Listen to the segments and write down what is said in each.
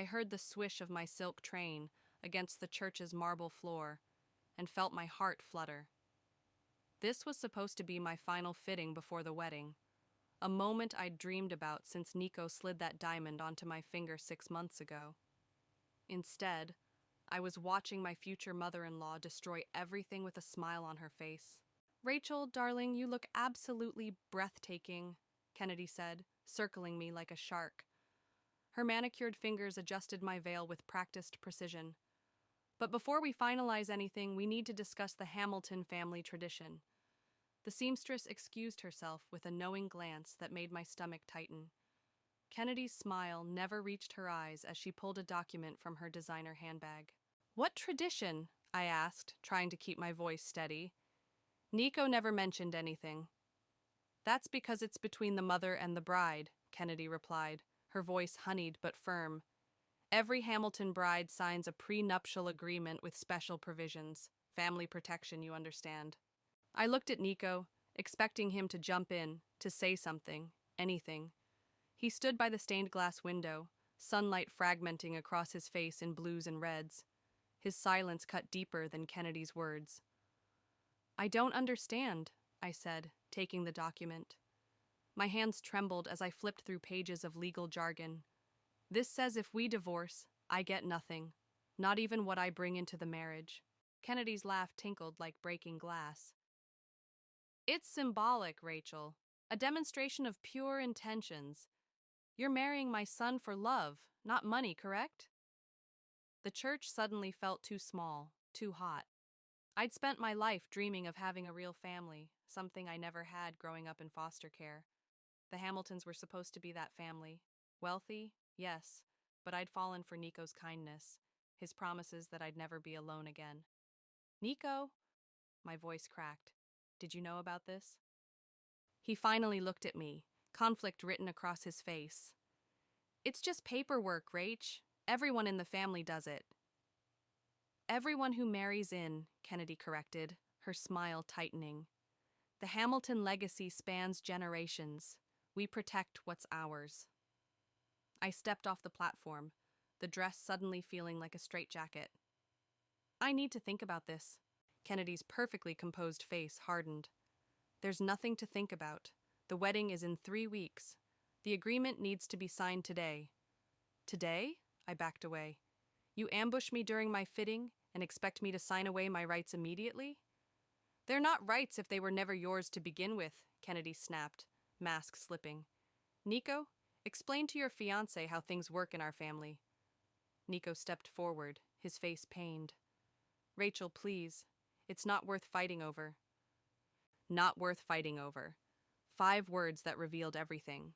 I heard the swish of my silk train against the church's marble floor and felt my heart flutter. This was supposed to be my final fitting before the wedding, a moment I'd dreamed about since Nico slid that diamond onto my finger 6 months ago. Instead, I was watching my future mother-in-law destroy everything with a smile on her face. "Rachel, darling, you look absolutely breathtaking," Kennedy said, circling me like a shark. Her manicured fingers adjusted my veil with practiced precision. "But before we finalize anything, we need to discuss the Hamilton family tradition." The seamstress excused herself with a knowing glance that made my stomach tighten. Kennedy's smile never reached her eyes as she pulled a document from her designer handbag. "What tradition?" I asked, trying to keep my voice steady. "Nico never mentioned anything." "That's because it's between the mother and the bride," Kennedy replied, her voice honeyed but firm. "Every Hamilton bride signs a prenuptial agreement with special provisions. Family protection, you understand." I looked at Nico, expecting him to jump in, to say something, anything. He stood by the stained glass window, sunlight fragmenting across his face in blues and reds. His silence cut deeper than Kennedy's words. "I don't understand," I said, taking the document. My hands trembled as I flipped through pages of legal jargon. "This says if we divorce, I get nothing, not even what I bring into the marriage." Kennedy's laugh tinkled like breaking glass. "It's symbolic, Rachel. A demonstration of pure intentions. You're marrying my son for love, not money, correct?" The church suddenly felt too small, too hot. I'd spent my life dreaming of having a real family, something I never had growing up in foster care. The Hamiltons were supposed to be that family. Wealthy, yes, but I'd fallen for Nico's kindness, his promises that I'd never be alone again. "Nico?" My voice cracked. "Did you know about this?" He finally looked at me, conflict written across his face. "It's just paperwork, Rach. Everyone in the family does it." "Everyone who marries in," Kennedy corrected, her smile tightening. "The Hamilton legacy spans generations. We protect what's ours." I stepped off the platform, the dress suddenly feeling like a straitjacket. "I need to think about this." Kennedy's perfectly composed face hardened. "There's nothing to think about. The wedding is in 3 weeks. The agreement needs to be signed today." "Today?" I backed away. "You ambush me during my fitting and expect me to sign away my rights immediately?" "They're not rights if they were never yours to begin with," Kennedy snapped, mask slipping. "Nico, explain to your fiancé how things work in our family." Nico stepped forward, his face pained. "Rachel, please. It's not worth fighting over." Not worth fighting over. 5 words that revealed everything.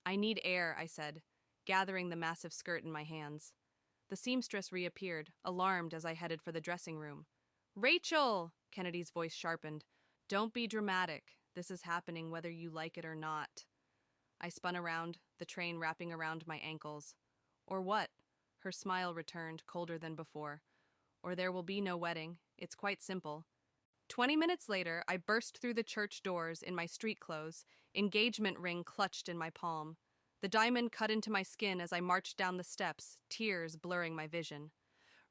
"I need air," I said, gathering the massive skirt in my hands. The seamstress reappeared, alarmed as I headed for the dressing room. "Rachel!" Kennedy's voice sharpened. "Don't be dramatic. This is happening whether you like it or not." I spun around, the train wrapping around my ankles. "Or what?" Her smile returned, colder than before. "Or there will be no wedding. It's quite simple." 20 minutes later, I burst through the church doors in my street clothes, engagement ring clutched in my palm. The diamond cut into my skin as I marched down the steps, tears blurring my vision.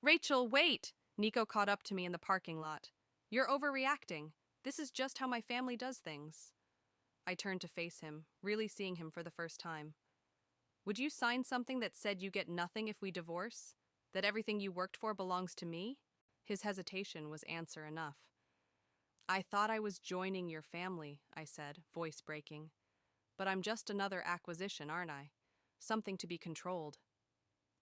"Rachel, wait!" Nico caught up to me in the parking lot. "You're overreacting. This is just how my family does things." I turned to face him, really seeing him for the first time. "Would you sign something that said you get nothing if we divorce? That everything you worked for belongs to me?" His hesitation was answer enough. "I thought I was joining your family," I said, voice breaking. "But I'm just another acquisition, aren't I? Something to be controlled."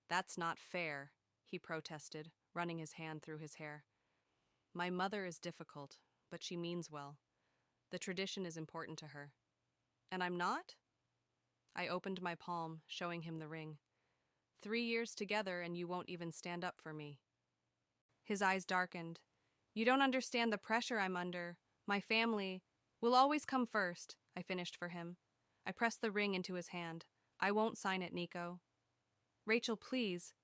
"That's not fair," he protested, running his hand through his hair. "My mother is difficult, but she means well. The tradition is important to her." "And I'm not?" I opened my palm, showing him the ring. 3 years together and you won't even stand up for me." His eyes darkened. "You don't understand the pressure I'm under. My family will always come first," I finished for him. I pressed the ring into his hand. "I won't sign it, Nico." "Rachel, please."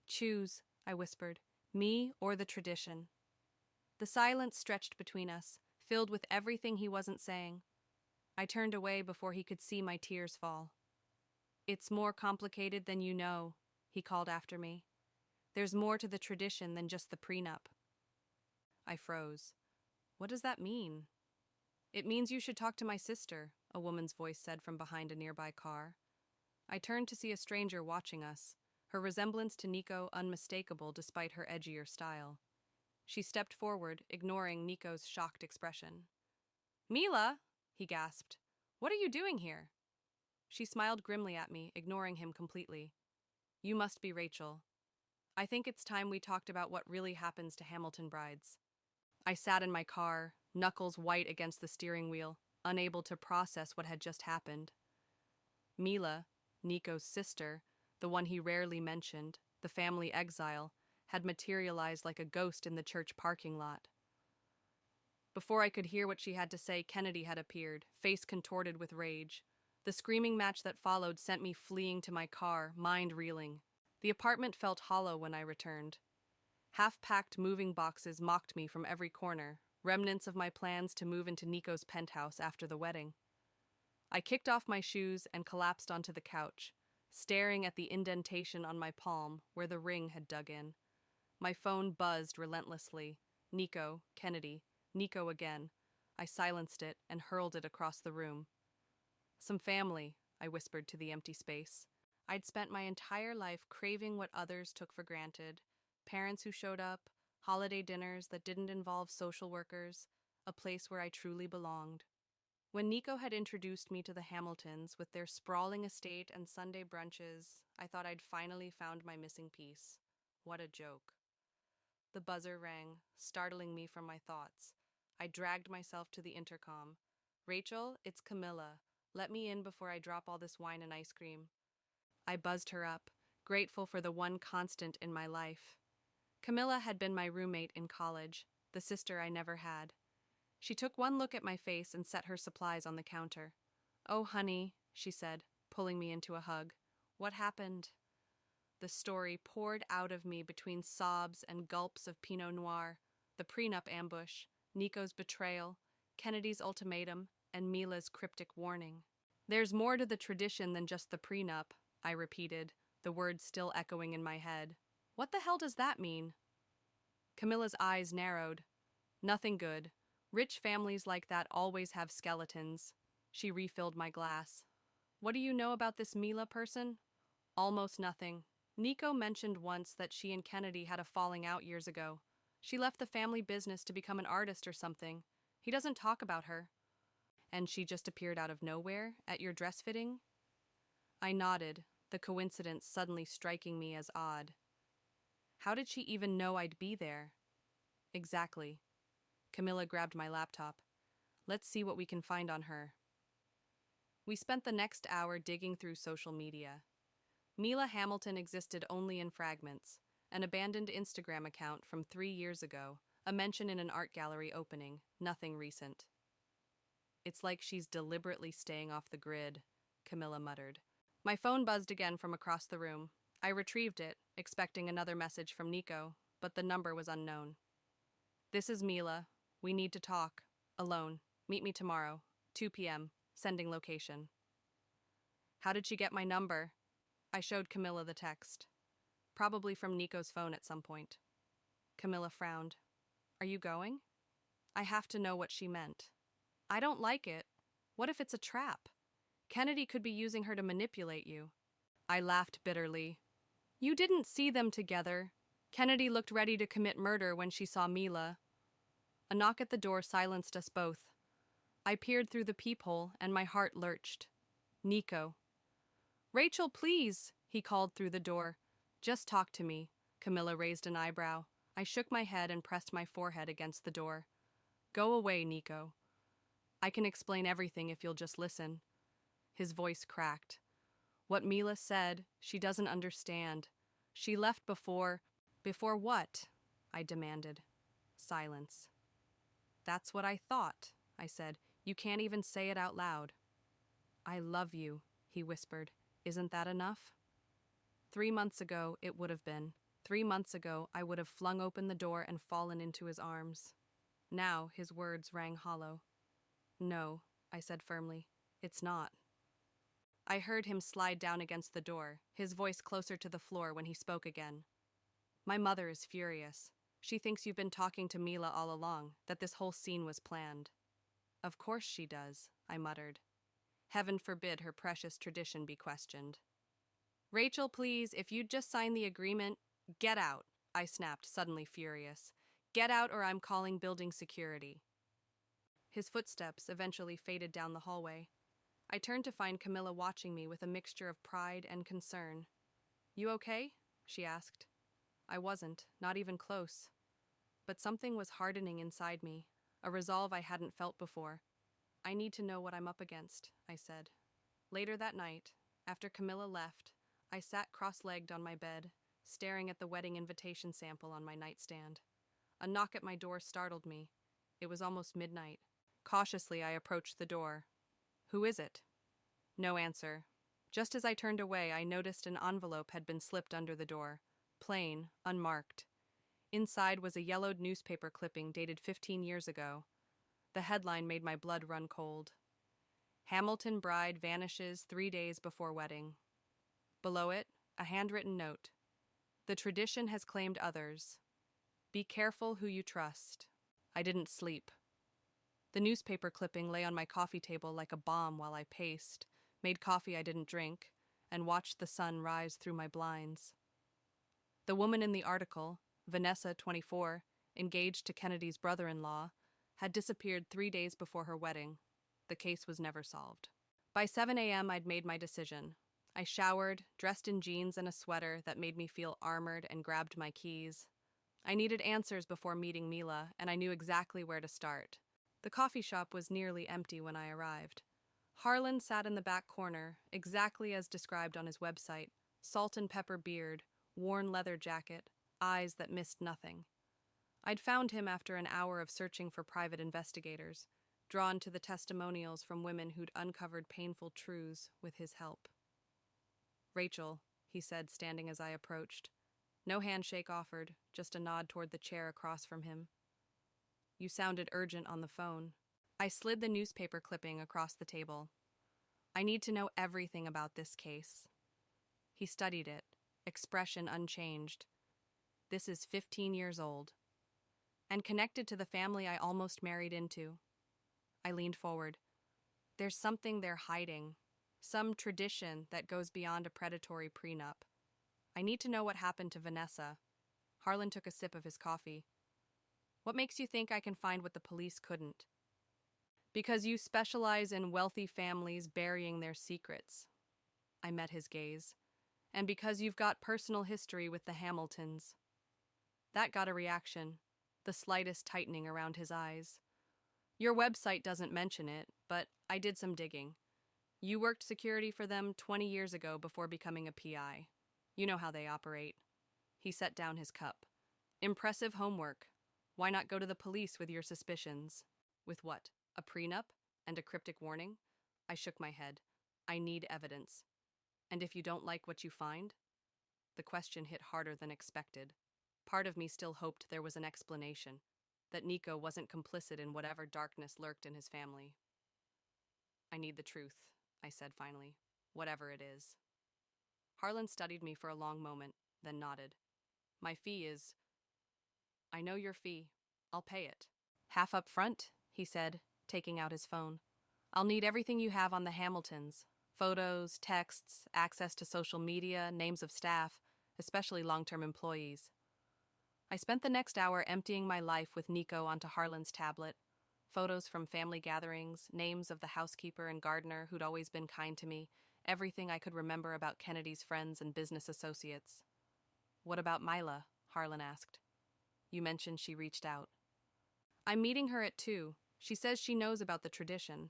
"Choose," I whispered, "me or the tradition." The silence stretched between us, filled with everything he wasn't saying. I turned away before he could see my tears fall. "It's more complicated than you know," he called after me. There's more to the tradition than just the prenup. I froze. What does that mean? It means you should talk to my sister, a woman's voice said from behind a nearby car. I turned to see a stranger watching us, her resemblance to Nico unmistakable despite her edgier style. She stepped forward, ignoring Nico's shocked expression. Mila, he gasped. What are you doing here? She smiled grimly at me, ignoring him completely. You must be Rachel. I think it's time we talked about what really happens to Hamilton brides. I sat in my car, knuckles white against the steering wheel, unable to process what had just happened. Mila, Nico's sister, the one he rarely mentioned, the family exile, had materialized like a ghost in the church parking lot. Before I could hear what she had to say, Kennedy had appeared, face contorted with rage. The screaming match that followed sent me fleeing to my car, mind reeling. The apartment felt hollow when I returned. Half-packed moving boxes mocked me from every corner, remnants of my plans to move into Nico's penthouse after the wedding. I kicked off my shoes and collapsed onto the couch, staring at the indentation on my palm where the ring had dug in. My phone buzzed relentlessly. Nico, Kennedy, Nico again. I silenced it and hurled it across the room. Some family, I whispered to the empty space. I'd spent my entire life craving what others took for granted. Parents who showed up, holiday dinners that didn't involve social workers, a place where I truly belonged. When Nico had introduced me to the Hamiltons with their sprawling estate and Sunday brunches, I thought I'd finally found my missing piece. What a joke. The buzzer rang, startling me from my thoughts. I dragged myself to the intercom. Rachel, it's Camilla. Let me in before I drop all this wine and ice cream. I buzzed her up, grateful for the one constant in my life. Camilla had been my roommate in college, the sister I never had. She took one look at my face and set her supplies on the counter. Oh, honey, she said, pulling me into a hug. What happened? The story poured out of me between sobs and gulps of Pinot Noir, the prenup ambush, Nico's betrayal, Kennedy's ultimatum, and Mila's cryptic warning. There's more to the tradition than just the prenup, I repeated, the words still echoing in my head. What the hell does that mean? Camilla's eyes narrowed. Nothing good. Rich families like that always have skeletons. She refilled my glass. What do you know about this Mila person? Almost nothing. Nico mentioned once that she and Kennedy had a falling out years ago. She left the family business to become an artist or something. He doesn't talk about her. And she just appeared out of nowhere at your dress fitting? I nodded, the coincidence suddenly striking me as odd. How did she even know I'd be there? Exactly. Camilla grabbed my laptop. Let's see what we can find on her. We spent the next hour digging through social media. Mila Hamilton existed only in fragments, an abandoned Instagram account from 3 years ago, a mention in an art gallery opening, nothing recent. It's like she's deliberately staying off the grid, Camilla muttered. My phone buzzed again from across the room. I retrieved it, expecting another message from Nico, but the number was unknown. This is Mila. We need to talk. Alone. Meet me tomorrow. 2 p.m. Sending location. How did she get my number? I showed Camilla the text. Probably from Nico's phone at some point. Camilla frowned. Are you going? I have to know what she meant. I don't like it. What if it's a trap? Kennedy could be using her to manipulate you. I laughed bitterly. You didn't see them together. Kennedy looked ready to commit murder when she saw Mila. A knock at the door silenced us both. I peered through the peephole and my heart lurched. Nico. Rachel, please, he called through the door. Just talk to me. Camilla raised an eyebrow. I shook my head and pressed my forehead against the door. Go away, Nico. I can explain everything if you'll just listen. His voice cracked. What Mila said, she doesn't understand. She left before... Before what? I demanded. Silence. That's what I thought, I said. You can't even say it out loud. I love you, he whispered. Isn't that enough? 3 months ago, it would have been. 3 months ago, I would have flung open the door and fallen into his arms. Now, his words rang hollow. No, I said firmly. It's not. I heard him slide down against the door, his voice closer to the floor when he spoke again. My mother is furious. She thinks you've been talking to Mila all along, that this whole scene was planned. Of course she does, I muttered. Heaven forbid her precious tradition be questioned. Rachel, please, if you'd just sign the agreement, get out, I snapped, suddenly furious. Get out or I'm calling building security. His footsteps eventually faded down the hallway. I turned to find Camilla watching me with a mixture of pride and concern. You okay? She asked. I wasn't, not even close. But something was hardening inside me, a resolve I hadn't felt before. I need to know what I'm up against, I said. Later that night, after Camilla left, I sat cross-legged on my bed, staring at the wedding invitation sample on my nightstand. A knock at my door startled me. It was almost midnight. Cautiously, I approached the door. Who is it? No answer. Just as I turned away, I noticed an envelope had been slipped under the door. Plain, unmarked. Inside was a yellowed newspaper clipping dated 15 years ago. The headline made my blood run cold. Hamilton bride vanishes 3 days before wedding. Below it, a handwritten note. The tradition has claimed others. Be careful who you trust. I didn't sleep. The newspaper clipping lay on my coffee table like a bomb while I paced, made coffee I didn't drink, and watched the sun rise through my blinds. The woman in the article, Vanessa, 24, engaged to Kennedy's brother-in-law, had disappeared 3 days before her wedding. The case was never solved. By 7 a.m., I'd made my decision. I showered, dressed in jeans and a sweater that made me feel armored, and grabbed my keys. I needed answers before meeting Mila, and I knew exactly where to start. The coffee shop was nearly empty when I arrived. Harlan sat in the back corner, exactly as described on his website, salt and pepper beard, worn leather jacket, eyes that missed nothing. I'd found him after an hour of searching for private investigators, drawn to the testimonials from women who'd uncovered painful truths with his help. Rachel, he said, standing as I approached. No handshake offered, just a nod toward the chair across from him. You sounded urgent on the phone. I slid the newspaper clipping across the table. I need to know everything about this case. He studied it, expression unchanged. This is 15 years old. And connected to the family I almost married into. I leaned forward. There's something they're hiding. Some tradition that goes beyond a predatory prenup. I need to know what happened to Vanessa. Harlan took a sip of his coffee. What makes you think I can find what the police couldn't? Because you specialize in wealthy families burying their secrets. I met his gaze. And because you've got personal history with the Hamiltons. That got a reaction, the slightest tightening around his eyes. Your website doesn't mention it, but I did some digging. You worked security for them 20 years ago before becoming a PI. You know how they operate. He set down his cup. Impressive homework. Why not go to the police with your suspicions? With what? A prenup? And a cryptic warning? I shook my head. I need evidence. And if you don't like what you find? The question hit harder than expected. Part of me still hoped there was an explanation, that Nico wasn't complicit in whatever darkness lurked in his family. I need the truth, I said finally, whatever it is. Harlan studied me for a long moment, then nodded. My fee is... I know your fee. I'll pay it. Half up front, he said, taking out his phone. I'll need everything you have on the Hamiltons. Photos, texts, access to social media, names of staff, especially long-term employees. I spent the next hour emptying my life with Nico onto Harlan's tablet. Photos from family gatherings, names of the housekeeper and gardener who'd always been kind to me, everything I could remember about Kennedy's friends and business associates. What about Mila? Harlan asked. You mentioned she reached out. I'm meeting her at 2. She says she knows about the tradition.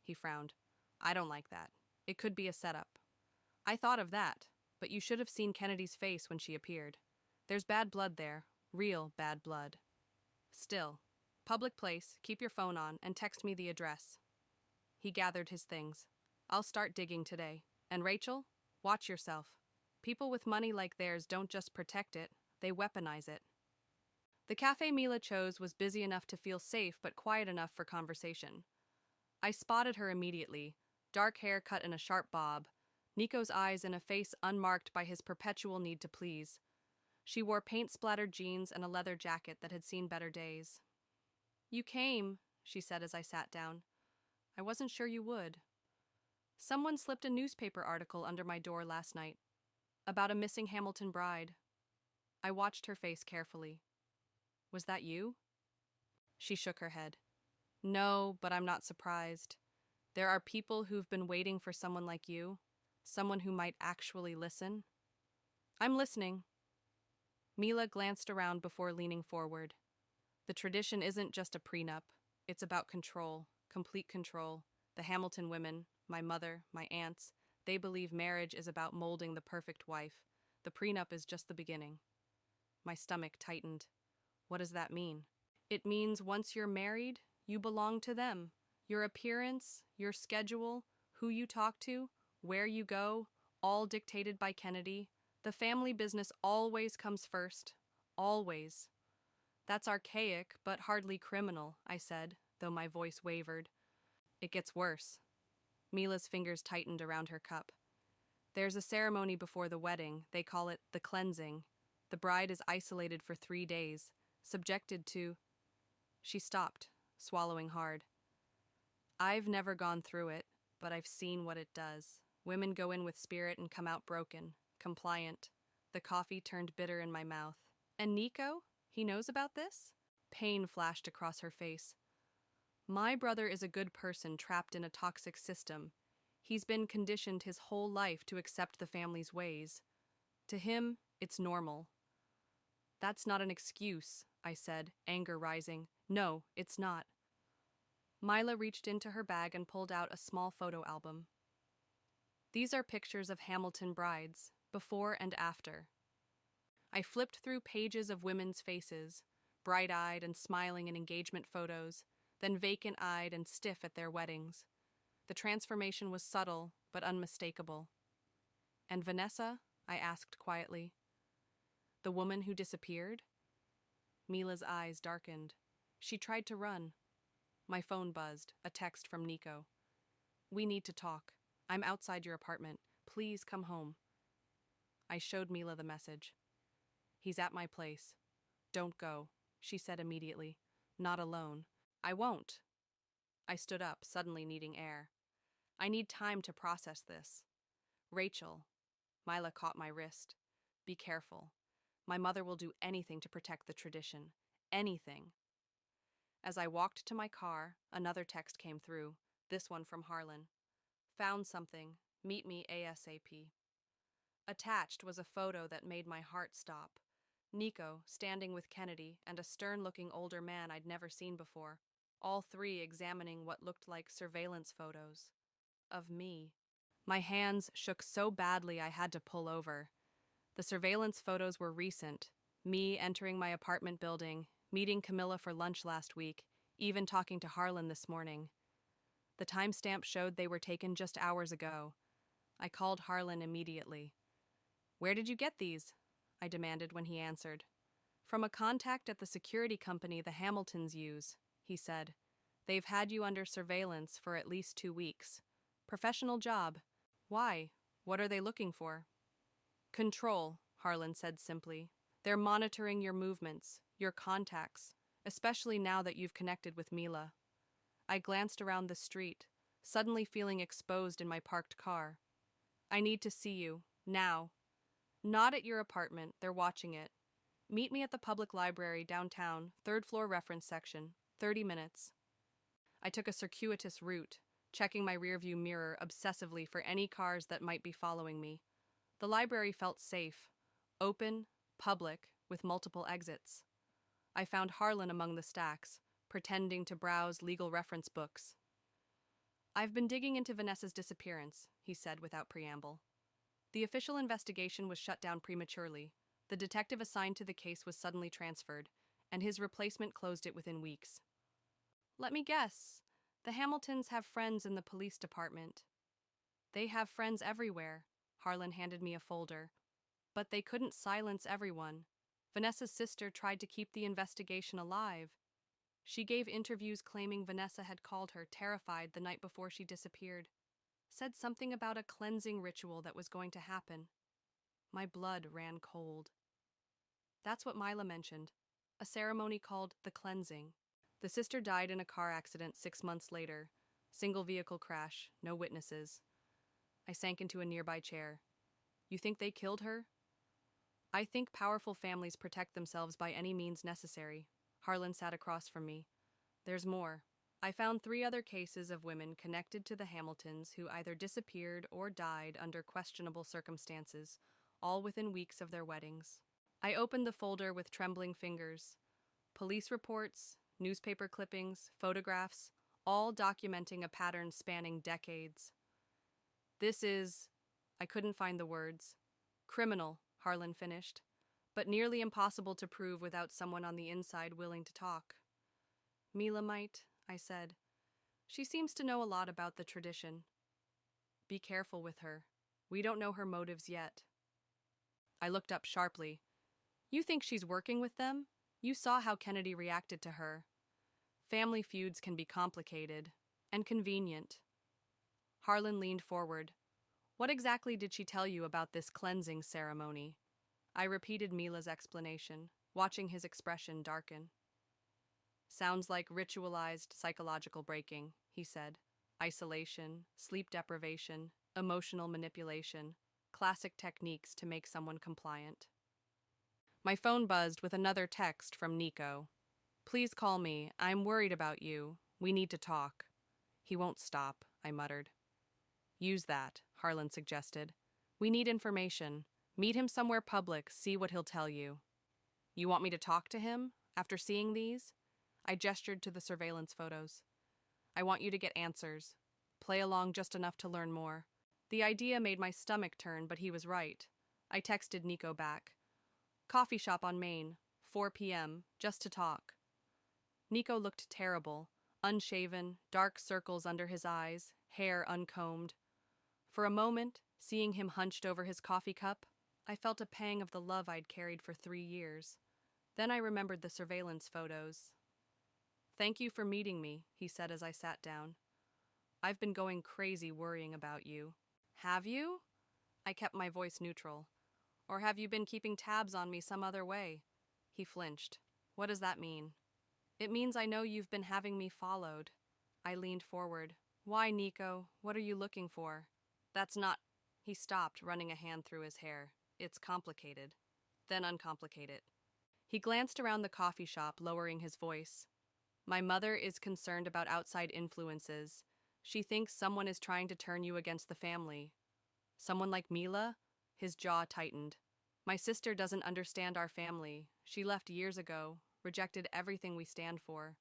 He frowned. I don't like that. It could be a setup. I thought of that, but you should have seen Kennedy's face when she appeared. There's bad blood there, real bad blood. Still, public place, keep your phone on, and text me the address. He gathered his things. I'll start digging today. And Rachel, watch yourself. People with money like theirs don't just protect it, they weaponize it. The cafe Mila chose was busy enough to feel safe but quiet enough for conversation. I spotted her immediately, dark hair cut in a sharp bob, Nico's eyes in a face unmarked by his perpetual need to please. She wore paint-splattered jeans and a leather jacket that had seen better days. "You came," she said as I sat down. "I wasn't sure you would." "Someone slipped a newspaper article under my door last night, about a missing Hamilton bride." I watched her face carefully. "Was that you?" She shook her head. "No, but I'm not surprised. There are people who've been waiting for someone like you, someone who might actually listen." "I'm listening." Mila glanced around before leaning forward. "The tradition isn't just a prenup. It's about control, complete control. The Hamilton women, my mother, my aunts, they believe marriage is about molding the perfect wife. The prenup is just the beginning." My stomach tightened. What does that mean? "It means once you're married, you belong to them. Your appearance, your schedule, who you talk to, where you go, all dictated by Kennedy. The family business always comes first. Always." "That's archaic, but hardly criminal," I said, though my voice wavered. "It gets worse." Mila's fingers tightened around her cup. "There's a ceremony before the wedding. They call it the cleansing. The bride is isolated for 3 days, subjected to—" She stopped, swallowing hard. "I've never gone through it, but I've seen what it does. Women go in with spirit and come out broken, compliant." The coffee turned bitter in my mouth. "And Nico? He knows about this?" Pain flashed across her face. "My brother is a good person trapped in a toxic system. He's been conditioned his whole life to accept the family's ways. To him, it's normal." "That's not an excuse," I said, anger rising. "No, it's not." Mila reached into her bag and pulled out a small photo album. "These are pictures of Hamilton brides, before and after." I flipped through pages of women's faces, bright-eyed and smiling in engagement photos, then vacant-eyed and stiff at their weddings. The transformation was subtle, but unmistakable. "And Vanessa?" I asked quietly. "The woman who disappeared?" Mila's eyes darkened. She tried to run. My phone buzzed, a text from Nico. "We need to talk. I'm outside your apartment. Please come home." I showed Mila the message. "He's at my place. Don't go," she said immediately. "Not alone." "I won't." I stood up, suddenly needing air. "I need time to process this." "Rachel." Mila caught my wrist. "Be careful. My mother will do anything to protect the tradition. Anything." As I walked to my car, another text came through, this one from Harlan. "Found something. Meet me ASAP." Attached was a photo that made my heart stop. Nico, standing with Kennedy, and a stern-looking older man I'd never seen before, all three examining what looked like surveillance photos. Of me. My hands shook so badly I had to pull over. The surveillance photos were recent. Me entering my apartment building, meeting Camilla for lunch last week, even talking to Harlan this morning. The timestamp showed they were taken just hours ago. I called Harlan immediately. "Where did you get these?" I demanded when he answered. "From a contact at the security company the Hamiltons use," he said. "They've had you under surveillance for at least 2 weeks. Professional job. Why? What are they looking for?" "Control," Harlan said simply. "They're monitoring your movements, your contacts, especially now that you've connected with Mila." I glanced around the street, suddenly feeling exposed in my parked car. "I need to see you, now." "Not at your apartment, they're watching it. Meet me at the public library downtown, 3rd floor reference section, 30 minutes. I took a circuitous route, checking my rearview mirror obsessively for any cars that might be following me. The library felt safe, open, public, with multiple exits. I found Harlan among the stacks, pretending to browse legal reference books. "I've been digging into Vanessa's disappearance," he said without preamble. "The official investigation was shut down prematurely. The detective assigned to the case was suddenly transferred, and his replacement closed it within weeks." "Let me guess. The Hamiltons have friends in the police department." "They have friends everywhere." Harlan handed me a folder. "But they couldn't silence everyone. Vanessa's sister tried to keep the investigation alive. She gave interviews claiming Vanessa had called her terrified the night before she disappeared." said something about a cleansing ritual that was going to happen. My blood ran cold. That's what Mila mentioned, a ceremony called the cleansing. The sister died in a car accident 6 months later. Single vehicle crash, no witnesses. I sank into a nearby chair. You think they killed her? I think powerful families protect themselves by any means necessary. Harlan sat across from me. There's more. I found 3 other cases of women connected to the Hamiltons who either disappeared or died under questionable circumstances, all within weeks of their weddings. I opened the folder with trembling fingers. Police reports, newspaper clippings, photographs, all documenting a pattern spanning decades. This is, I couldn't find the words. Criminal, Harlan finished, but nearly impossible to prove without someone on the inside willing to talk. Mila might, I said. She seems to know a lot about the tradition. Be careful with her. We don't know her motives yet. I looked up sharply. You think she's working with them? You saw how Kennedy reacted to her. Family feuds can be complicated and convenient. Harlan leaned forward. What exactly did she tell you about this cleansing ceremony? I repeated Mila's explanation, watching his expression darken. Sounds like ritualized psychological breaking, he said. Isolation, sleep deprivation, emotional manipulation, classic techniques to make someone compliant. My phone buzzed with another text from Nico. Please call me. I'm worried about you. We need to talk. He won't stop, I muttered. Use that, Harlan suggested. We need information. Meet him somewhere public, see what he'll tell you. You want me to talk to him after seeing these? I gestured to the surveillance photos. I want you to get answers. Play along just enough to learn more. The idea made my stomach turn, but he was right. I texted Nico back. Coffee shop on Main, 4 p.m., just to talk. Nico looked terrible, unshaven, dark circles under his eyes, hair uncombed. For a moment, seeing him hunched over his coffee cup, I felt a pang of the love I'd carried for 3 years. Then I remembered the surveillance photos. Thank you for meeting me, he said as I sat down. I've been going crazy worrying about you. Have you? I kept my voice neutral. Or have you been keeping tabs on me some other way? He flinched. What does that mean? It means I know you've been having me followed. I leaned forward. Why, Nico? What are you looking for? That's not... He stopped, running a hand through his hair. It's complicated. Then uncomplicate it. He glanced around the coffee shop, lowering his voice. My mother is concerned about outside influences. She thinks someone is trying to turn you against the family. Someone like Mila? His jaw tightened. My sister doesn't understand our family. She left years ago, rejected everything we stand for.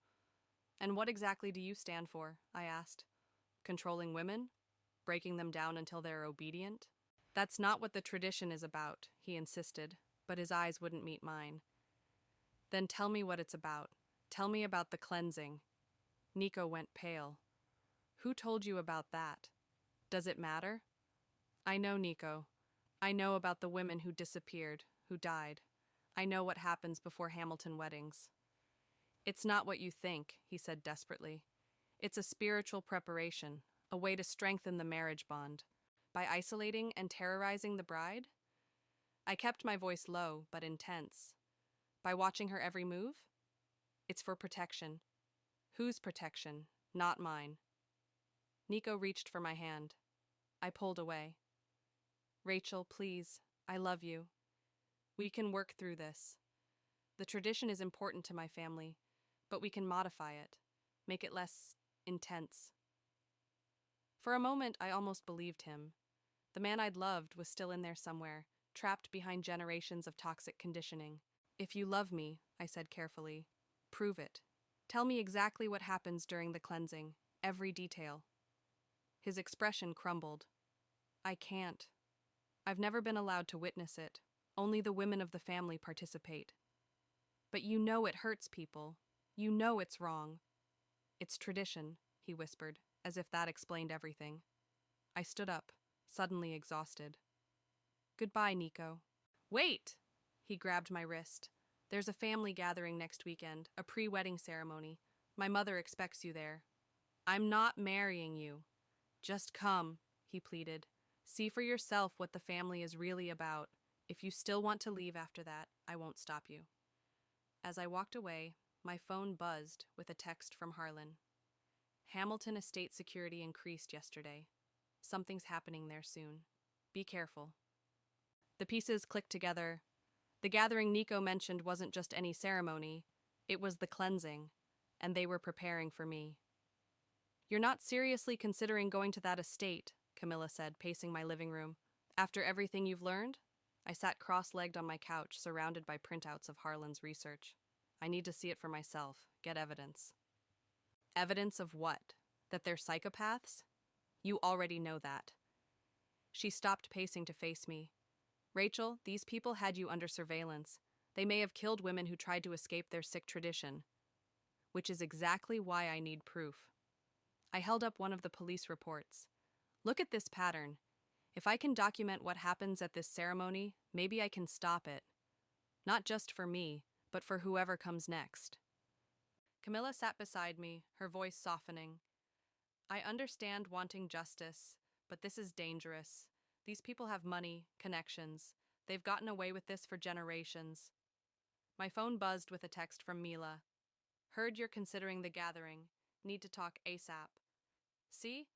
And what exactly do you stand for? I asked. Controlling women? Breaking them down until they're obedient? That's not what the tradition is about, he insisted, but his eyes wouldn't meet mine. Then tell me what it's about. Tell me about the cleansing. Nico went pale. Who told you about that? Does it matter? I know, Nico. I know about the women who disappeared, who died. I know what happens before Hamilton weddings. It's not what you think, he said desperately. It's a spiritual preparation, a way to strengthen the marriage bond. By isolating and terrorizing the bride? I kept my voice low, but intense. By watching her every move? It's for protection. Whose protection? Not mine. Nico reached for my hand. I pulled away. Rachel, please, I love you. We can work through this. The tradition is important to my family, but we can modify it, make it less intense. For a moment, I almost believed him. The man I'd loved was still in there somewhere, trapped behind generations of toxic conditioning. If you love me, I said carefully, prove it. Tell me exactly what happens during the cleansing, every detail. His expression crumbled. I can't. I've never been allowed to witness it. Only the women of the family participate. But you know it hurts people. You know it's wrong. It's tradition, he whispered, as if that explained everything. I stood up, suddenly exhausted. Goodbye, Nico. Wait! He grabbed my wrist. There's a family gathering next weekend, a pre-wedding ceremony. My mother expects you there. I'm not marrying you. Just come, he pleaded. See for yourself what the family is really about. If you still want to leave after that, I won't stop you. As I walked away, my phone buzzed with a text from Harlan. Hamilton Estate security increased yesterday. Something's happening there soon. Be careful. The pieces clicked together. The gathering Nico mentioned wasn't just any ceremony, it was the cleansing, and they were preparing for me. You're not seriously considering going to that estate, Camilla said, pacing my living room. After everything you've learned? I sat cross-legged on my couch, surrounded by printouts of Harlan's research. I need to see it for myself, get evidence. Evidence of what? That they're psychopaths? You already know that. She stopped pacing to face me. Rachel, these people had you under surveillance. They may have killed women who tried to escape their sick tradition. Which is exactly why I need proof. I held up one of the police reports. Look at this pattern. If I can document what happens at this ceremony, maybe I can stop it. Not just for me, but for whoever comes next. Camilla sat beside me, her voice softening. I understand wanting justice, but this is dangerous. These people have money, connections. They've gotten away with this for generations. My phone buzzed with a text from Mila. Heard you're considering the gathering. Need to talk ASAP. See?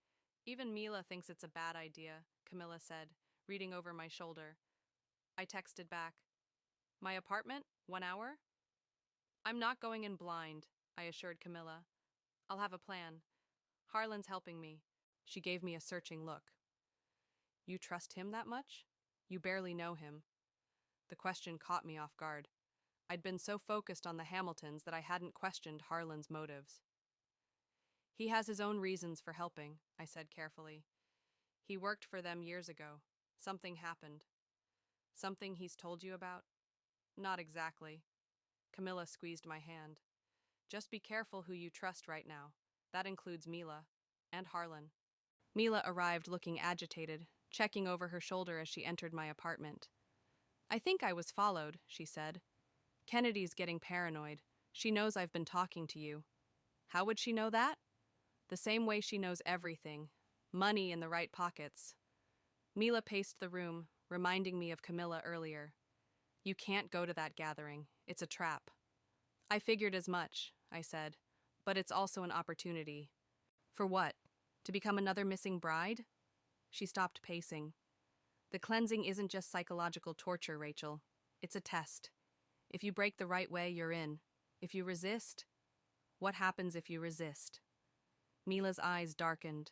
Even Mila thinks it's a bad idea, Camilla said, reading over my shoulder. I texted back. My apartment? 1 hour? I'm not going in blind, I assured Camilla. I'll have a plan. Harlan's helping me. She gave me a searching look. You trust him that much? You barely know him. The question caught me off guard. I'd been so focused on the Hamiltons that I hadn't questioned Harlan's motives. He has his own reasons for helping, I said carefully. He worked for them years ago. Something happened. Something he's told you about? Not exactly. Camilla squeezed my hand. Just be careful who you trust right now. That includes Mila. And Harlan. Mila arrived looking agitated, checking over her shoulder as she entered my apartment. I think I was followed, she said. Kennedy's getting paranoid. She knows I've been talking to you. How would she know that? The same way she knows everything. Money in the right pockets. Mila paced the room, reminding me of Camilla earlier. You can't go to that gathering. It's a trap. I figured as much, I said, but it's also an opportunity. For what? To become another missing bride? She stopped pacing. The cleansing isn't just psychological torture, Rachel. It's a test. If you break the right way, you're in. If you resist, what happens if you resist? Mila's eyes darkened.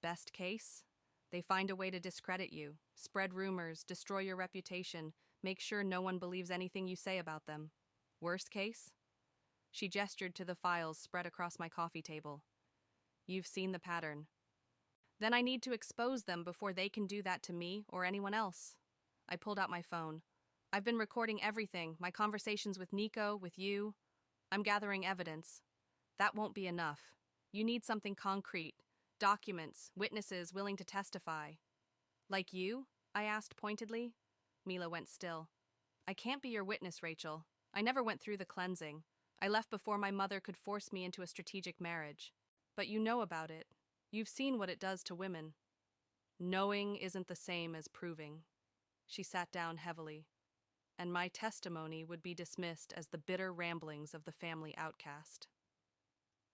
Best case? They find a way to discredit you, spread rumors, destroy your reputation, make sure no one believes anything you say about them. Worst case? She gestured to the files spread across my coffee table. You've seen the pattern. Then I need to expose them before they can do that to me or anyone else. I pulled out my phone. I've been recording everything, my conversations with Nico, with you. I'm gathering evidence. That won't be enough. You need something concrete. Documents, witnesses willing to testify. Like you? I asked pointedly. Mila went still. I can't be your witness, Rachel. I never went through the cleansing. I left before my mother could force me into a strategic marriage. But you know about it. You've seen what it does to women. Knowing isn't the same as proving. She sat down heavily. And my testimony would be dismissed as the bitter ramblings of the family outcast.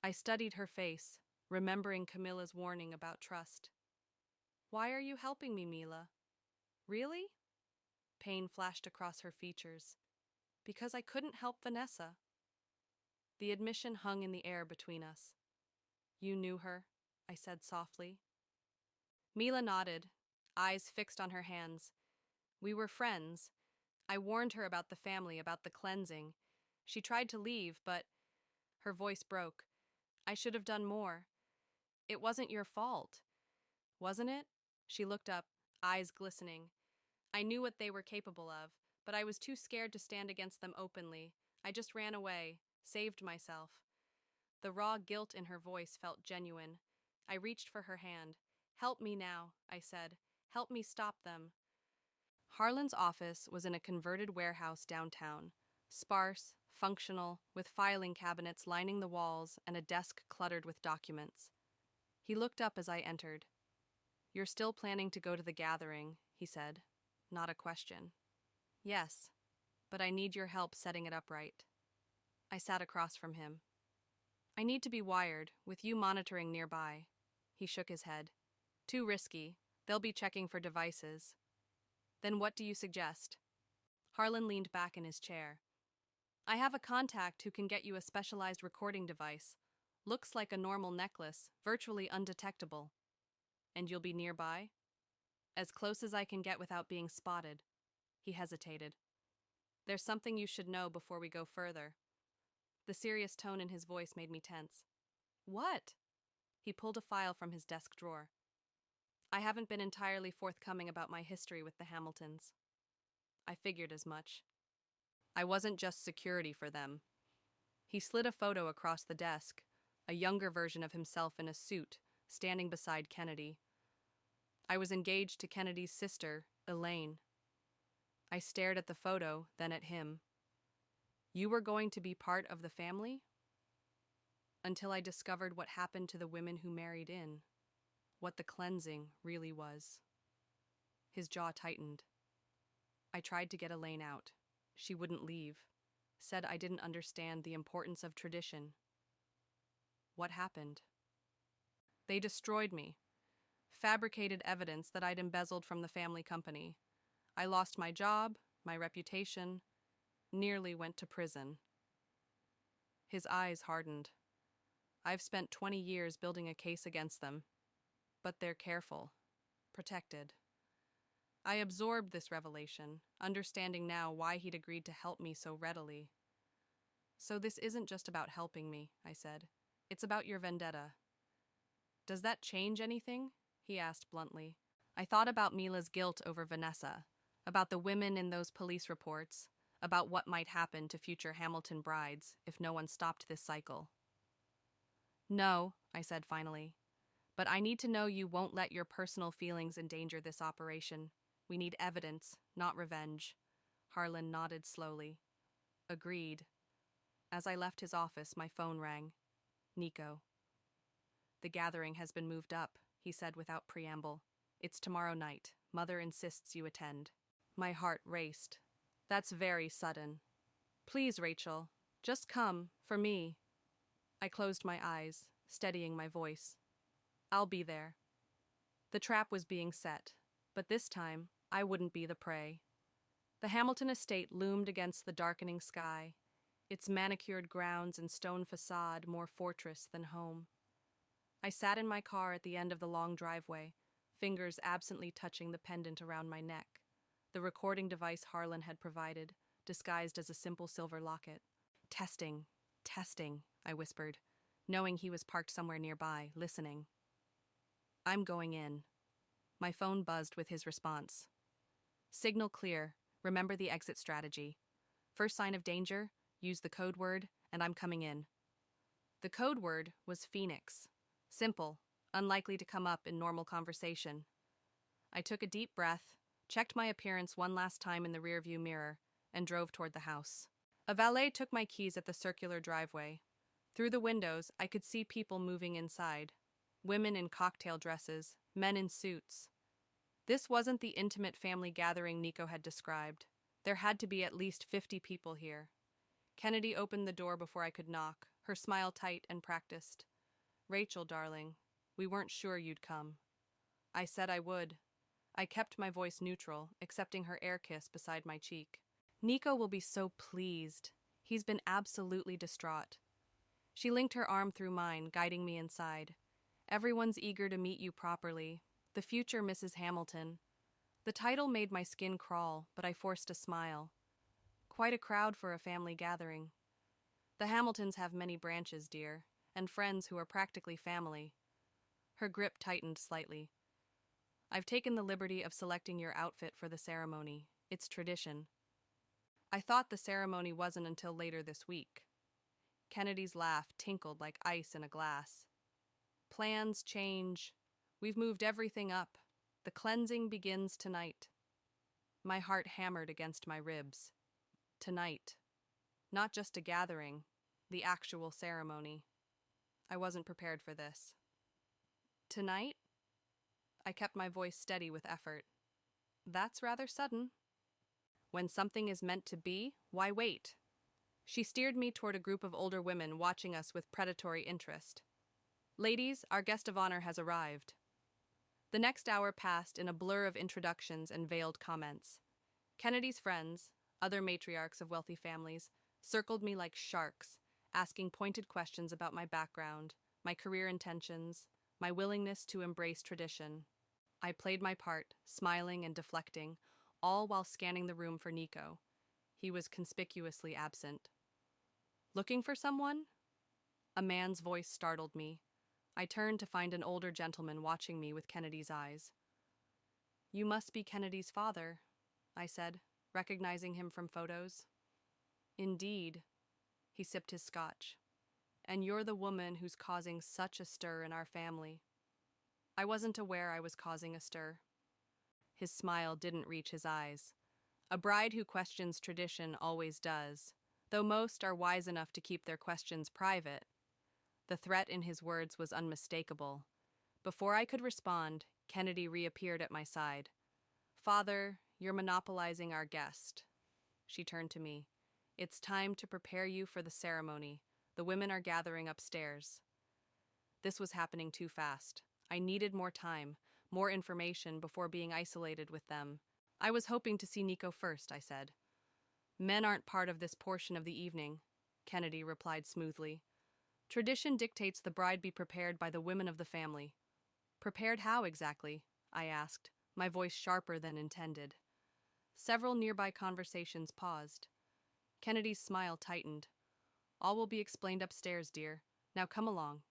I studied her face, remembering Camilla's warning about trust. Why are you helping me, Mila? Really? Pain flashed across her features. Because I couldn't help Vanessa. The admission hung in the air between us. You knew her, I said softly. Mila nodded, eyes fixed on her hands. We were friends. I warned her about the family, about the cleansing. She tried to leave, but her voice broke. I should have done more. It wasn't your fault. Wasn't it? She looked up, eyes glistening. I knew what they were capable of, but I was too scared to stand against them openly. I just ran away, saved myself. The raw guilt in her voice felt genuine. I reached for her hand. Help me now, I said. Help me stop them. Harlan's office was in a converted warehouse downtown. Sparse, functional, with filing cabinets lining the walls and a desk cluttered with documents. He looked up as I entered. You're still planning to go to the gathering, he said. Not a question. Yes, but I need your help setting it up right. I sat across from him. I need to be wired, with you monitoring nearby. He shook his head. Too risky. They'll be checking for devices. Then what do you suggest? Harlan leaned back in his chair. I have a contact who can get you a specialized recording device. Looks like a normal necklace, virtually undetectable. And you'll be nearby? As close as I can get without being spotted. He hesitated. There's something you should know before we go further. The serious tone in his voice made me tense. What? He pulled a file from his desk drawer. I haven't been entirely forthcoming about my history with the Hamiltons. I figured as much. I wasn't just security for them. He slid a photo across the desk, a younger version of himself in a suit, standing beside Kennedy. I was engaged to Kennedy's sister, Elaine. I stared at the photo, then at him. You were going to be part of the family? Until I discovered what happened to the women who married in, what the cleansing really was. His jaw tightened. I tried to get Elaine out. She wouldn't leave. Said I didn't understand the importance of tradition. What happened? They destroyed me. Fabricated evidence that I'd embezzled from the family company. I lost my job, my reputation, nearly went to prison. His eyes hardened. I've spent 20 years building a case against them, but they're careful, protected. I absorbed this revelation, understanding now why he'd agreed to help me so readily. So this isn't just about helping me, I said. It's about your vendetta. Does that change anything? He asked bluntly. I thought about Mila's guilt over Vanessa, about the women in those police reports, about what might happen to future Hamilton brides if no one stopped this cycle. No, I said finally, but I need to know you won't let your personal feelings endanger this operation. We need evidence, not revenge. Harlan nodded slowly. Agreed. As I left his office, my phone rang. Nico. The gathering has been moved up, he said without preamble. It's tomorrow night. Mother insists you attend. My heart raced. That's very sudden. Please, Rachel, just come, for me. I closed my eyes, steadying my voice. I'll be there. The trap was being set, but this time I wouldn't be the prey. The Hamilton estate loomed against the darkening sky, its manicured grounds and stone facade more fortress than home. I sat in my car at the end of the long driveway, fingers absently touching the pendant around my neck, the recording device Harlan had provided, disguised as a simple silver locket. Testing, I whispered, knowing he was parked somewhere nearby, listening. I'm going in. My phone buzzed with his response. Signal clear. Remember the exit strategy. First sign of danger, use the code word, and I'm coming in. The code word was Phoenix. Simple, unlikely to come up in normal conversation. I took a deep breath, checked my appearance one last time in the rearview mirror, and drove toward the house. A valet took my keys at the circular driveway. Through the windows, I could see people moving inside. Women in cocktail dresses, men in suits. This wasn't the intimate family gathering Nico had described. There had to be at least 50 people here. Kennedy opened the door before I could knock, her smile tight and practiced. Rachel, darling, we weren't sure you'd come. I said I would. I kept my voice neutral, accepting her air kiss beside my cheek. Nico will be so pleased. He's been absolutely distraught. She linked her arm through mine, guiding me inside. Everyone's eager to meet you properly. The future Mrs. Hamilton. The title made my skin crawl, but I forced a smile. Quite a crowd for a family gathering. The Hamiltons have many branches, dear, and friends who are practically family. Her grip tightened slightly. I've taken the liberty of selecting your outfit for the ceremony. It's tradition. I thought the ceremony wasn't until later this week. Kennedy's laugh tinkled like ice in a glass. Plans change. We've moved everything up. The cleansing begins tonight. My heart hammered against my ribs. Tonight. Not just a gathering, the actual ceremony. I wasn't prepared for this. Tonight? I kept my voice steady with effort. That's rather sudden. When something is meant to be, why wait? She steered me toward a group of older women watching us with predatory interest. Ladies, our guest of honor has arrived. The next hour passed in a blur of introductions and veiled comments. Kennedy's friends, other matriarchs of wealthy families, circled me like sharks, asking pointed questions about my background, my career intentions, my willingness to embrace tradition. I played my part, smiling and deflecting, all while scanning the room for Nico. He was conspicuously absent. Looking for someone? A man's voice startled me. I turned to find an older gentleman watching me with Kennedy's eyes. You must be Kennedy's father, I said, recognizing him from photos. Indeed. He sipped his scotch. And you're the woman who's causing such a stir in our family. I wasn't aware I was causing a stir. His smile didn't reach his eyes. A bride who questions tradition always does, though most are wise enough to keep their questions private. The threat in his words was unmistakable. Before I could respond, Kennedy reappeared at my side. Father, you're monopolizing our guest. She turned to me. It's time to prepare you for the ceremony. The women are gathering upstairs. This was happening too fast. I needed more time, more information before being isolated with them. I was hoping to see Nico first, I said. Men aren't part of this portion of the evening, Kennedy replied smoothly. Tradition dictates the bride be prepared by the women of the family. Prepared how exactly? I asked, my voice sharper than intended. Several nearby conversations paused. Kennedy's smile tightened. All will be explained upstairs, dear. Now come along.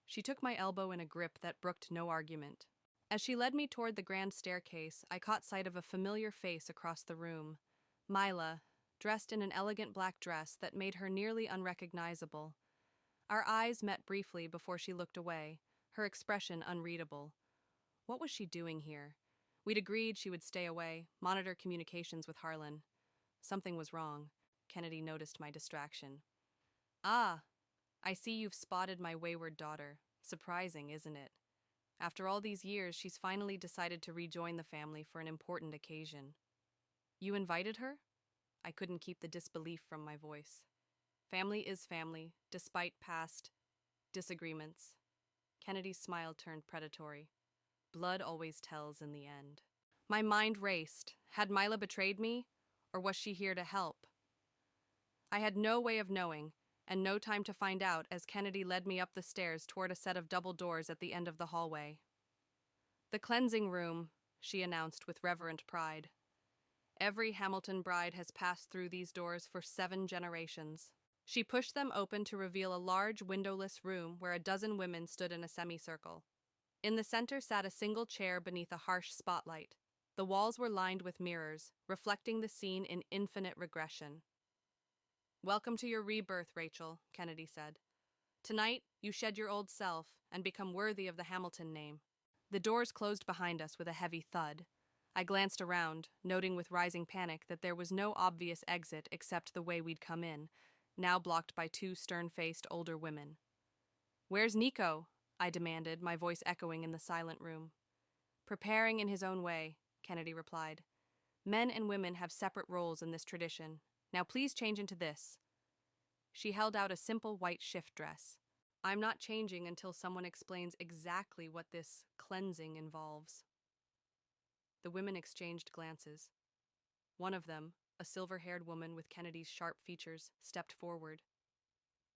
She took my elbow in a grip that brooked no argument. As she led me toward the grand staircase, I caught sight of a familiar face across the room. Mila, dressed in an elegant black dress that made her nearly unrecognizable. Our eyes met briefly before she looked away, her expression unreadable. What was she doing here? We'd agreed she would stay away, monitor communications with Harlan. Something was wrong. Kennedy noticed my distraction. Ah, I see you've spotted my wayward daughter. Surprising, isn't it? After all these years, she's finally decided to rejoin the family for an important occasion. You invited her? I couldn't keep the disbelief from my voice. Family is family, despite past disagreements. Kennedy's smile turned predatory. Blood always tells in the end. My mind raced. Had Mila betrayed me? Or was she here to help? I had no way of knowing, and no time to find out as Kennedy led me up the stairs toward a set of double doors at the end of the hallway. The cleansing room, she announced with reverent pride. Every Hamilton bride has passed through these doors for 7 generations. She pushed them open to reveal a large windowless room where a dozen women stood in a semicircle. In the center sat a single chair beneath a harsh spotlight. The walls were lined with mirrors, reflecting the scene in infinite regression. Welcome to your rebirth, Rachel, Kennedy said. Tonight, you shed your old self and become worthy of the Hamilton name. The doors closed behind us with a heavy thud. I glanced around, noting with rising panic that there was no obvious exit except the way we'd come in, now blocked by 2 stern-faced older women. Where's Nico? I demanded, my voice echoing in the silent room. Preparing in his own way, Kennedy replied. Men and women have separate roles in this tradition. Now please change into this. She held out a simple white shift dress. I'm not changing until someone explains exactly what this cleansing involves. The women exchanged glances. One of them, a silver-haired woman with Kennedy's sharp features, stepped forward.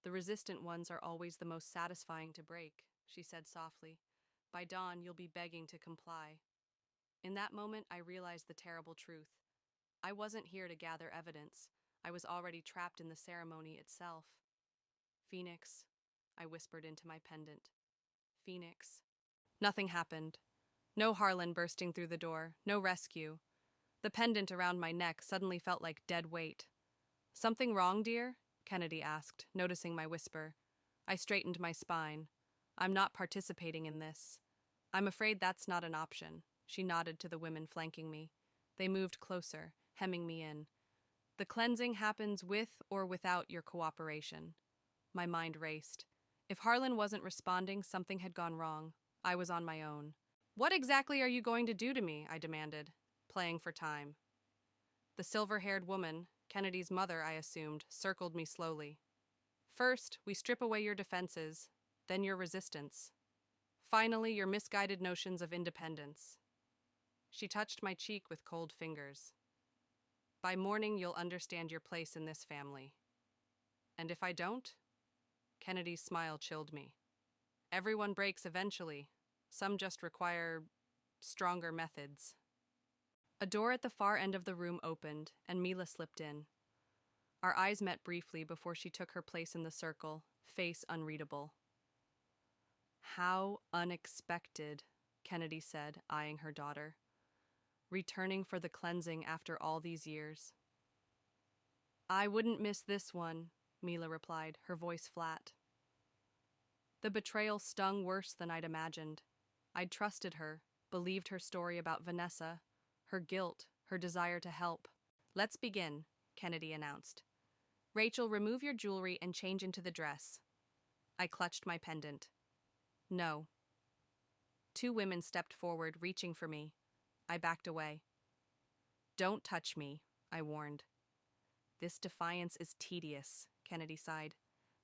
The resistant ones are always the most satisfying to break, she said softly. By dawn, you'll be begging to comply. In that moment, I realized the terrible truth. I wasn't here to gather evidence. I was already trapped in the ceremony itself. Phoenix, I whispered into my pendant. Phoenix. Nothing happened. No Harlan bursting through the door, no rescue. The pendant around my neck suddenly felt like dead weight. Something wrong, dear? Kennedy asked, noticing my whisper. I straightened my spine. I'm not participating in this. I'm afraid that's not an option. She nodded to the women flanking me. They moved closer, hemming me in. The cleansing happens with or without your cooperation. My mind raced. If Harlan wasn't responding, something had gone wrong. I was on my own. What exactly are you going to do to me? I demanded, playing for time. The silver-haired woman, Kennedy's mother, I assumed, circled me slowly. First, we strip away your defenses, then your resistance. Finally, your misguided notions of independence. She touched my cheek with cold fingers. By morning, you'll understand your place in this family. And if I don't? Kennedy's smile chilled me. Everyone breaks eventually. Some just require stronger methods. A door at the far end of the room opened, and Mila slipped in. Our eyes met briefly before she took her place in the circle, face unreadable. How unexpected, Kennedy said, eyeing her daughter. Returning for the cleansing after all these years. I wouldn't miss this one, Mila replied, her voice flat. The betrayal stung worse than I'd imagined. I'd trusted her, believed her story about Vanessa, her guilt, her desire to help. Let's begin, Kennedy announced. Rachel, remove your jewelry and change into the dress. I clutched my pendant. No. Two women stepped forward, reaching for me. I backed away. Don't touch me, I warned. This defiance is tedious, Kennedy sighed.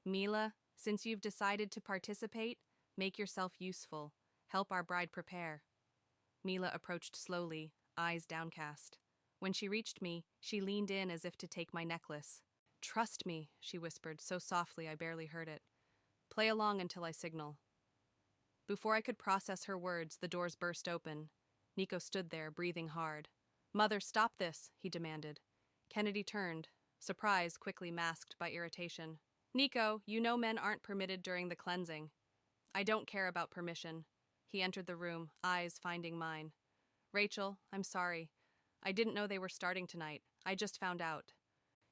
Mila, since you've decided to participate, make yourself useful. Help our bride prepare. Mila approached slowly, eyes downcast. When she reached me, she leaned in as if to take my necklace. Trust me, she whispered, so softly I barely heard it. Play along until I signal. Before I could process her words, the doors burst open. Nico stood there, breathing hard. Mother, stop this, he demanded. Kennedy turned, surprise quickly masked by irritation. Nico, you know men aren't permitted during the cleansing. I don't care about permission. He entered the room, eyes finding mine. Rachel, I'm sorry. I didn't know they were starting tonight. I just found out.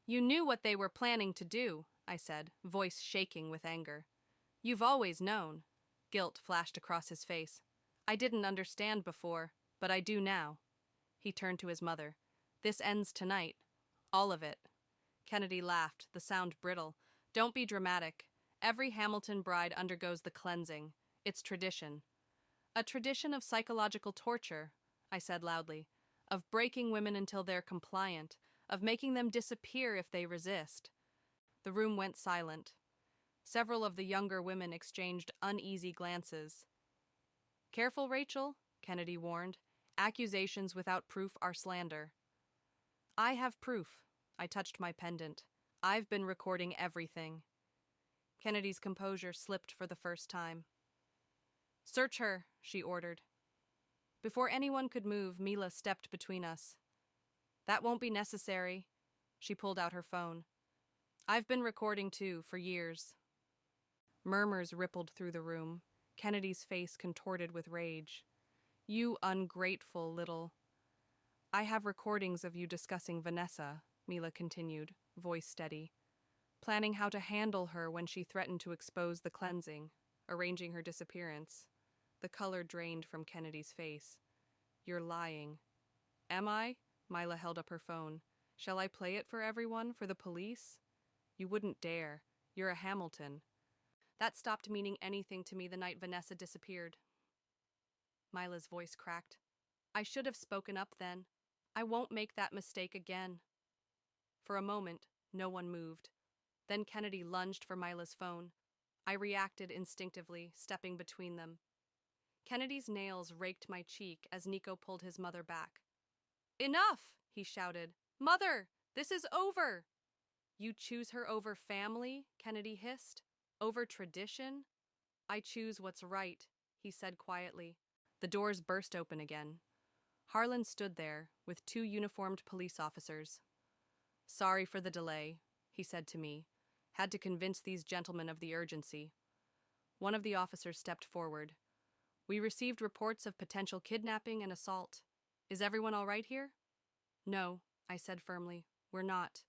You knew what they were planning to do, I said, voice shaking with anger. You've always known. Guilt flashed across his face. I didn't understand before, but I do now. He turned to his mother. This ends tonight. All of it. Kennedy laughed, the sound brittle. Don't be dramatic. Every Hamilton bride undergoes the cleansing. It's tradition. A tradition of psychological torture, I said loudly, of breaking women until they're compliant, of making them disappear if they resist. The room went silent. Several of the younger women exchanged uneasy glances. Careful, Rachel, Kennedy warned. Accusations without proof are slander. I have proof. I touched my pendant. I've been recording everything. Kennedy's composure slipped for the first time. Search her, she ordered. Before anyone could move, Mila stepped between us. That won't be necessary. She pulled out her phone. I've been recording too, for years. Murmurs rippled through the room. Kennedy's face contorted with rage. You ungrateful little... I have recordings of you discussing Vanessa, Mila continued, voice steady. Planning how to handle her when she threatened to expose the cleansing, arranging her disappearance. The color drained from Kennedy's face. You're lying. Am I? Mila held up her phone. Shall I play it for everyone, for the police? You wouldn't dare. You're a Hamilton. That stopped meaning anything to me the night Vanessa disappeared. Mila's voice cracked. I should have spoken up then. I won't make that mistake again. For a moment, no one moved. Then Kennedy lunged for Mila's phone. I reacted instinctively, stepping between them. Kennedy's nails raked my cheek as Nico pulled his mother back. Enough, he shouted. Mother, this is over. You choose her over family, Kennedy hissed. Over tradition? I choose what's right, he said quietly. The doors burst open again. Harlan stood there, with two uniformed police officers. Sorry for the delay, he said to me. Had to convince these gentlemen of the urgency. One of the officers stepped forward. We received reports of potential kidnapping and assault. Is everyone all right here? No, I said firmly. We're not.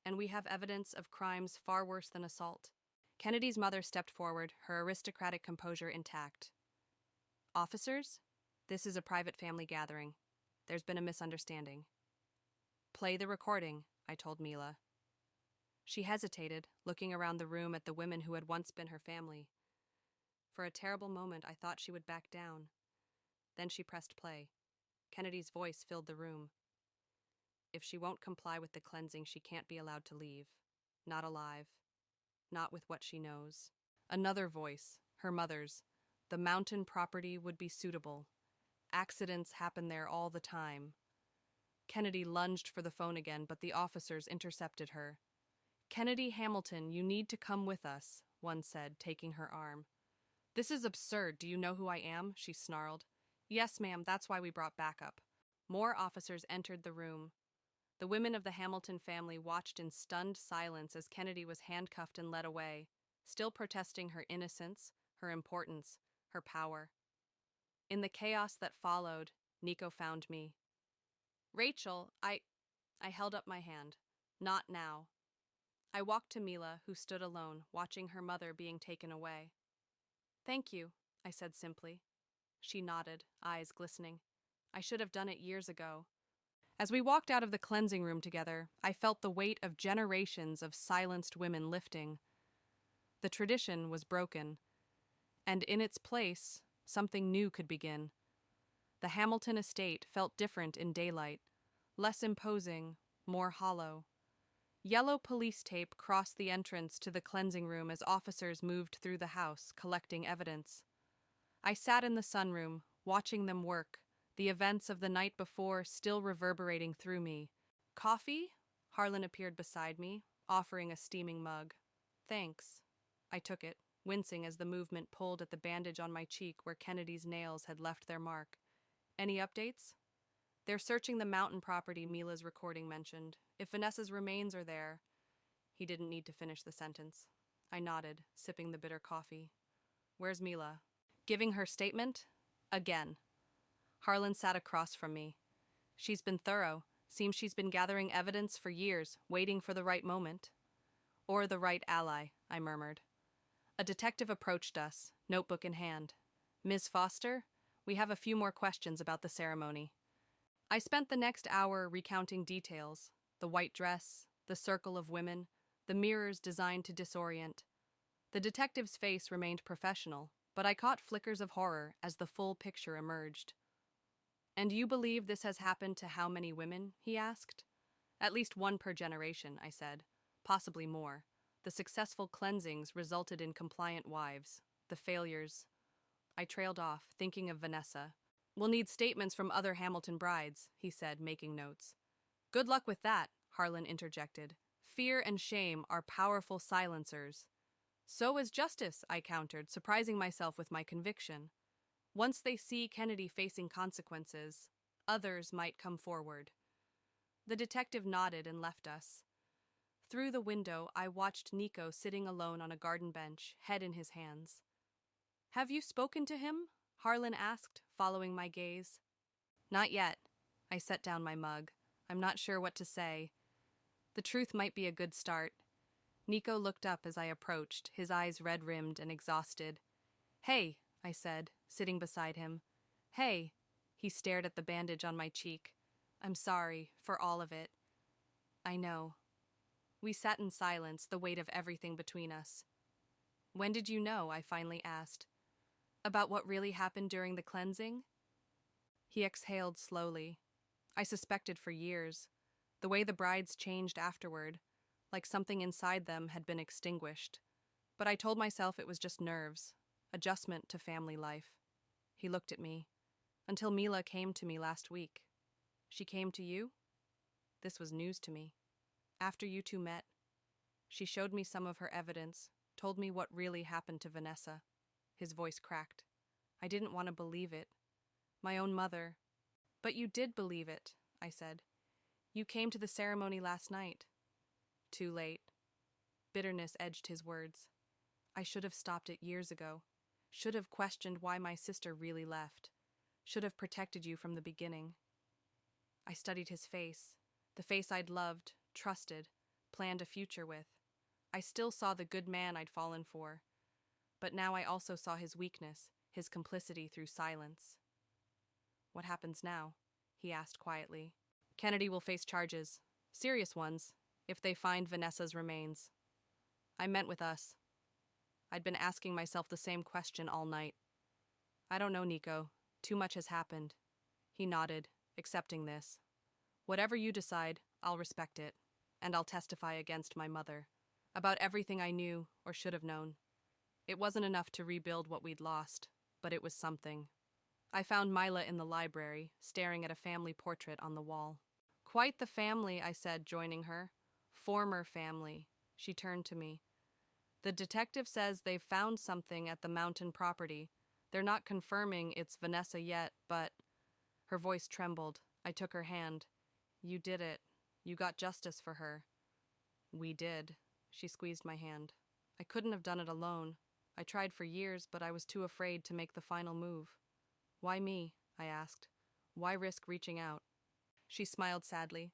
And we have evidence of crimes far worse than assault. Kennedy's mother stepped forward, her aristocratic composure intact. Officers, this is a private family gathering. There's been a misunderstanding. Play the recording, I told Mila. She hesitated, looking around the room at the women who had once been her family. For a terrible moment, I thought she would back down. Then she pressed play. Kennedy's voice filled the room. If she won't comply with the cleansing, she can't be allowed to leave. Not alive. Not with what she knows. Another voice, her mother's. The mountain property would be suitable. Accidents happen there all the time. Kennedy lunged for the phone again, but the officers intercepted her. Kennedy Hamilton, you need to come with us, one said, taking her arm. This is absurd. Do you know who I am? She snarled. Yes, ma'am, that's why we brought backup. More officers entered the room. The women of the Hamilton family watched in stunned silence as Kennedy was handcuffed and led away, still protesting her innocence, her importance, her power. In the chaos that followed, Nico found me. Rachel, I held up my hand. Not now. I walked to Mila, who stood alone, watching her mother being taken away. Thank you, I said simply. She nodded, eyes glistening. I should have done it years ago. As we walked out of the cleansing room together, I felt the weight of generations of silenced women lifting. The tradition was broken, and in its place, something new could begin. The Hamilton estate felt different in daylight, less imposing, more hollow. Yellow police tape crossed the entrance to the cleansing room as officers moved through the house, collecting evidence. I sat in the sunroom, watching them work, the events of the night before still reverberating through me. Coffee? Harlan appeared beside me, offering a steaming mug. Thanks. I took it, wincing as the movement pulled at the bandage on my cheek where Kennedy's nails had left their mark. Any updates? They're searching the mountain property Mila's recording mentioned. If Vanessa's remains are there... He didn't need to finish the sentence. I nodded, sipping the bitter coffee. Where's Mila? Giving her statement? Again. Harlan sat across from me. She's been thorough. Seems she's been gathering evidence for years, waiting for the right moment. Or the right ally, I murmured. A detective approached us, notebook in hand. Ms. Foster, we have a few more questions about the ceremony. I spent the next hour recounting details. The white dress, the circle of women, the mirrors designed to disorient. The detective's face remained professional, but I caught flickers of horror as the full picture emerged. And you believe this has happened to how many women? He asked. At least one per generation, I said. Possibly more. The successful cleansings resulted in compliant wives. The failures... I trailed off, thinking of Vanessa. We'll need statements from other Hamilton brides, he said, making notes. Good luck with that, Harlan interjected. Fear and shame are powerful silencers. So is justice, I countered, surprising myself with my conviction. Once they see Kennedy facing consequences, others might come forward. The detective nodded and left us. Through the window, I watched Nico sitting alone on a garden bench, head in his hands. Have you spoken to him? Harlan asked, following my gaze. Not yet. I set down my mug. I'm not sure what to say. The truth might be a good start. Nico looked up as I approached, his eyes red-rimmed and exhausted. Hey, I said, sitting beside him. Hey. He stared at the bandage on my cheek. I'm sorry, for all of it. I know. We sat in silence, the weight of everything between us. When did you know? I finally asked. About what really happened during the cleansing? He exhaled slowly. I suspected for years. The way the brides changed afterward, like something inside them had been extinguished. But I told myself it was just nerves, adjustment to family life. He looked at me. Until Mila came to me last week. She came to you? This was news to me. After you two met, she showed me some of her evidence, told me what really happened to Vanessa. His voice cracked. I didn't want to believe it. My own mother. But you did believe it, I said. You came to the ceremony last night. Too late. Bitterness edged his words. I should have stopped it years ago. Should have questioned why my sister really left. Should have protected you from the beginning. I studied his face, the face I'd loved, trusted, planned a future with. I still saw the good man I'd fallen for. But now I also saw his weakness, his complicity through silence. What happens now? He asked quietly. Kennedy will face charges, serious ones, if they find Vanessa's remains. I meant with us. I'd been asking myself the same question all night. I don't know, Nico. Too much has happened. He nodded, accepting this. Whatever you decide, I'll respect it, and I'll testify against my mother, about everything I knew or should have known. It wasn't enough to rebuild what we'd lost, but it was something. I found Mila in the library, staring at a family portrait on the wall. Quite the family, I said, joining her. Former family. She turned to me. The detective says they've found something at the mountain property. They're not confirming it's Vanessa yet, but... Her voice trembled. I took her hand. You did it. You got justice for her. We did. She squeezed my hand. I couldn't have done it alone. I tried for years, but I was too afraid to make the final move. Why me? I asked. Why risk reaching out? She smiled sadly.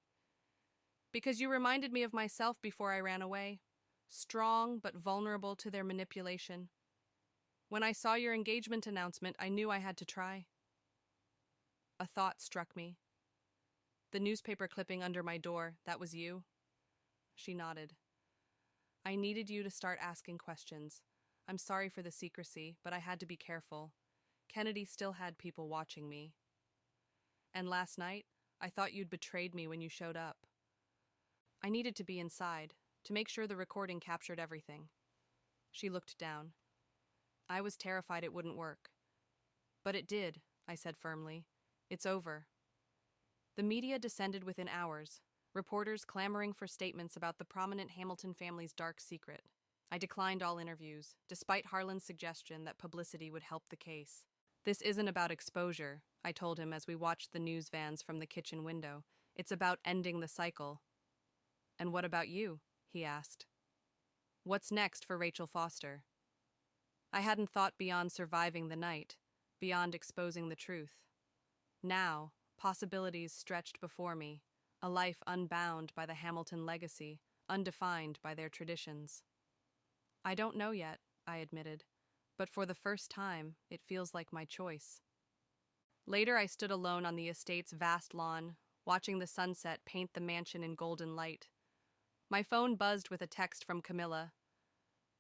Because you reminded me of myself before I ran away. Strong but vulnerable to their manipulation. When I saw your engagement announcement, I knew I had to try. A thought struck me. The newspaper clipping under my door, that was you? She nodded. I needed you to start asking questions. I'm sorry for the secrecy, but I had to be careful. Kennedy still had people watching me. And last night, I thought you'd betrayed me when you showed up. I needed to be inside, to make sure the recording captured everything. She looked down. I was terrified it wouldn't work. But it did, I said firmly. It's over. The media descended within hours, reporters clamoring for statements about the prominent Hamilton family's dark secret. I declined all interviews, despite Harlan's suggestion that publicity would help the case. This isn't about exposure, I told him as we watched the news vans from the kitchen window. It's about ending the cycle. And what about you? He asked. What's next for Rachel Foster? I hadn't thought beyond surviving the night, beyond exposing the truth. Now, possibilities stretched before me, a life unbound by the Hamilton legacy, undefined by their traditions. I don't know yet, I admitted, but for the first time, it feels like my choice. Later, I stood alone on the estate's vast lawn, watching the sunset paint the mansion in golden light. My phone buzzed with a text from Camilla.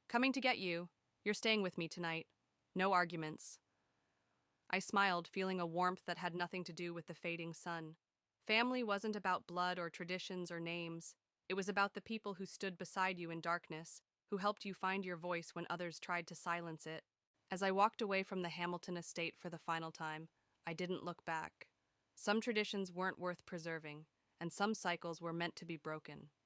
Coming to get you. You're staying with me tonight. No arguments. I smiled, feeling a warmth that had nothing to do with the fading sun. Family wasn't about blood or traditions or names. It was about the people who stood beside you in darkness, who helped you find your voice when others tried to silence it. As I walked away from the Hamilton estate for the final time, I didn't look back. Some traditions weren't worth preserving, and some cycles were meant to be broken.